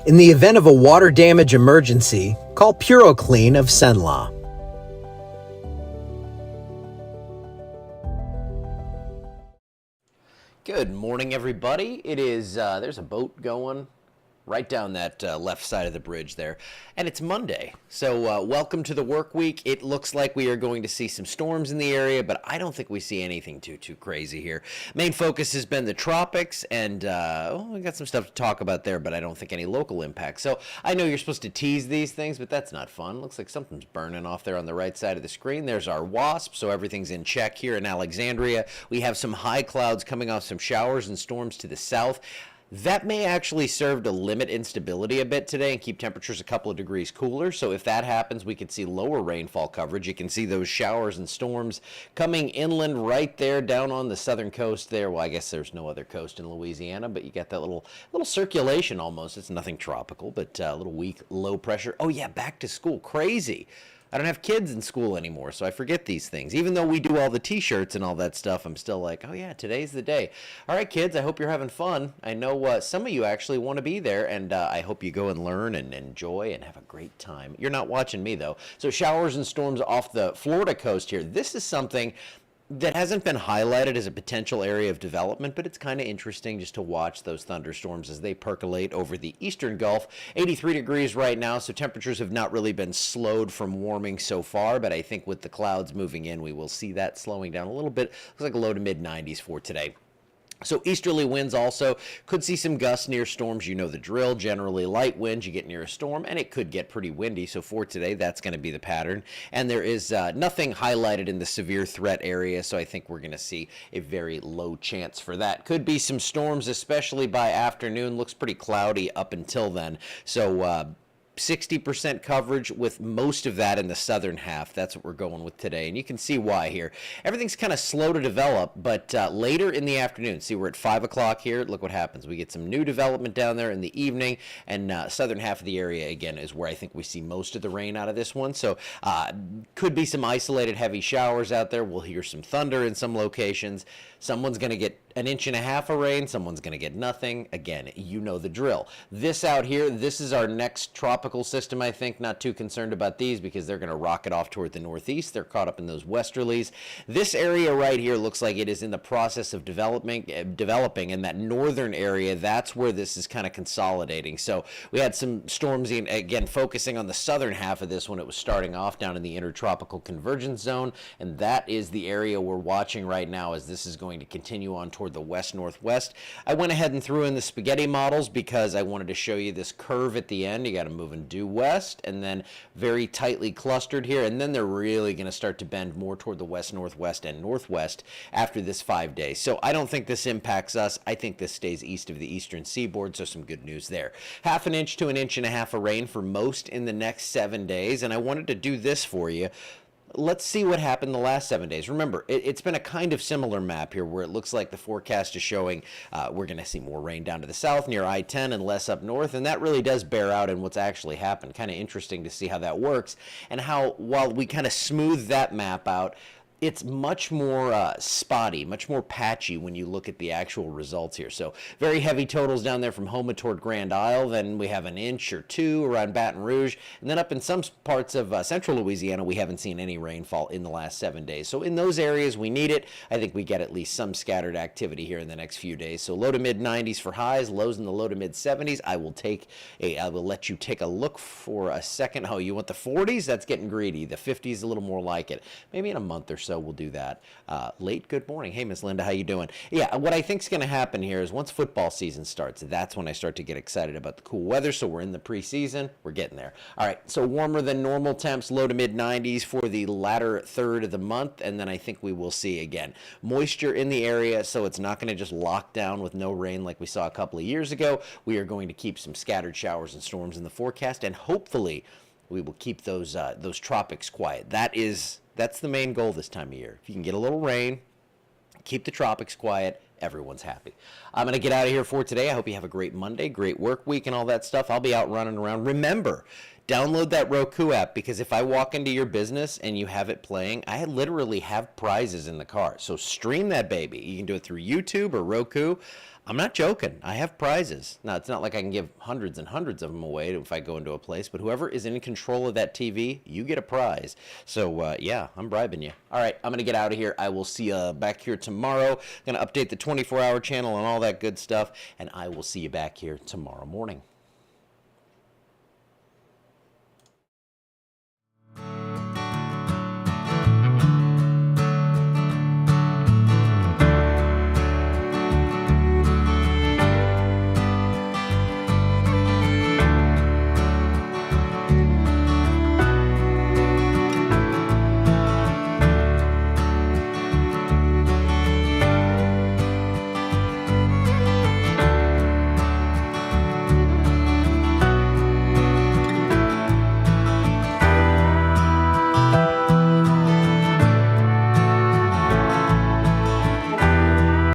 In the event of a water damage emergency, call PuroClean of Cenla. Good morning, everybody. It is, there's a boat going right down that left side of the bridge there, and it's Monday. So welcome to the work week. It looks like we are going to see some storms in the area, but I don't think we see anything too crazy here. Main focus has been the tropics, and we got some stuff to talk about there, but I don't think any local impact. So I know you're supposed to tease these things, but that's not fun. Looks like something's burning off there on the right side of the screen. There's our WASP, so everything's in check here in Alexandria. We have some high clouds coming off some showers and storms to the south. That may actually serve to limit instability a bit today and keep temperatures a couple of degrees cooler. So if that happens, we could see lower rainfall coverage. You can see those showers and storms coming inland right there down on the southern coast there. Well, I guess there's no other coast in Louisiana, but you got that little circulation almost. It's nothing tropical, but a little weak low pressure. Oh yeah, back to school. Crazy. I don't have kids in school anymore, so I forget these things. Even though we do all the t-shirts and all that stuff, I'm still like, oh yeah, today's the day. All right, kids, I hope you're having fun. I know some of you actually want to be there, and I hope you go and learn and enjoy and have a great time. You're not watching me, though. So showers and storms off the Florida coast here. This is something that hasn't been highlighted as a potential area of development, but it's kind of interesting just to watch those thunderstorms as they percolate over the eastern Gulf. 83 degrees right now, so temperatures have not really been slowed from warming so far, but I think with the clouds moving in, we will see that slowing down a little bit. Looks like low to mid 90s for today. So easterly winds also could see some gusts near storms. You know the drill. Generally light winds, you get near a storm, and it could get pretty windy. So for today, that's going to be the pattern. And there is nothing highlighted in the severe threat area, so I think we're going to see a very low chance for that. Could be some storms, especially by afternoon. Looks pretty cloudy up until then. So 60% coverage with most of that in the southern half. That's what we're going with today, and you can see why here. Everything's kind of slow to develop, but later in the afternoon, see, we're at 5 o'clock here. Look what happens. We get some new development down there in the evening, and southern half of the area, again, is where I think we see most of the rain out of this one. So could be some isolated heavy showers out there. We'll hear some thunder in some locations. Someone's going to get an inch and a half of rain. Someone's going to get nothing. Again, you know the drill. This out here, this is our next tropical system, I think. Not too concerned about these because they're going to rocket off toward the northeast. They're caught up in those westerlies. This area right here looks like it is in the process of developing, and that northern area, that's where this is kind of consolidating. So we had some storms, again, focusing on the southern half of this when it was starting off down in the intertropical convergence zone, and that is the area we're watching right now as this is going to continue on toward the west-northwest. I went ahead and threw in the spaghetti models because I wanted to show you this curve at the end. You got to move and due west, and then very tightly clustered here, and then they're really going to start to bend more toward the west-northwest and northwest after this 5 days. So I don't think this impacts us. I think this stays east of the eastern seaboard, so some good news there. Half an inch to an inch and a half of rain for most in the next 7 days, and I wanted to do this for you. Let's see what happened the last 7 days. Remember, it's been a kind of similar map here where it looks like the forecast is showing we're going to see more rain down to the south near I-10 and less up north, and that really does bear out in what's actually happened. Kind of interesting to see how that works and how, while we kind of smooth that map out, it's much more spotty, much more patchy when you look at the actual results here. So very heavy totals down there from Houma toward Grand Isle. Then we have an inch or two around Baton Rouge. And then up in some parts of central Louisiana, we haven't seen any rainfall in the last 7 days. So in those areas, we need it. I think we get at least some scattered activity here in the next few days. So low to mid 90s for highs, lows in the low to mid 70s. I will let you take a look for a second. Oh, you want the 40s? That's getting greedy. The 50s, a little more like it. Maybe in a month or so we'll do that. Late good morning. Hey, Miss Linda, how you doing? Yeah, what I think is going to happen here is once football season starts, that's when I start to get excited about the cool weather. So we're in the preseason. We're getting there. All right, so warmer than normal temps, low to mid 90s for the latter third of the month, and then I think we will see, again, moisture in the area, so it's not going to just lock down with no rain like we saw a couple of years ago. We are going to keep some scattered showers and storms in the forecast, and hopefully we will keep those tropics quiet. That's the main goal this time of year. If you can get a little rain, keep the tropics quiet, everyone's happy. I'm going to get out of here for today. I hope you have a great Monday, great work week, and all that stuff. I'll be out running around. Remember, download that Roku app, because if I walk into your business and you have it playing, I literally have prizes in the car. So stream that baby. You can do it through YouTube or Roku. I'm not joking. I have prizes. Now, it's not like I can give hundreds and hundreds of them away if I go into a place, but whoever is in control of that TV, you get a prize. So, yeah, I'm bribing you. All right, I'm going to get out of here. I will see you back here tomorrow. Going to update the 24-hour channel and all that good stuff, and I will see you back here tomorrow morning.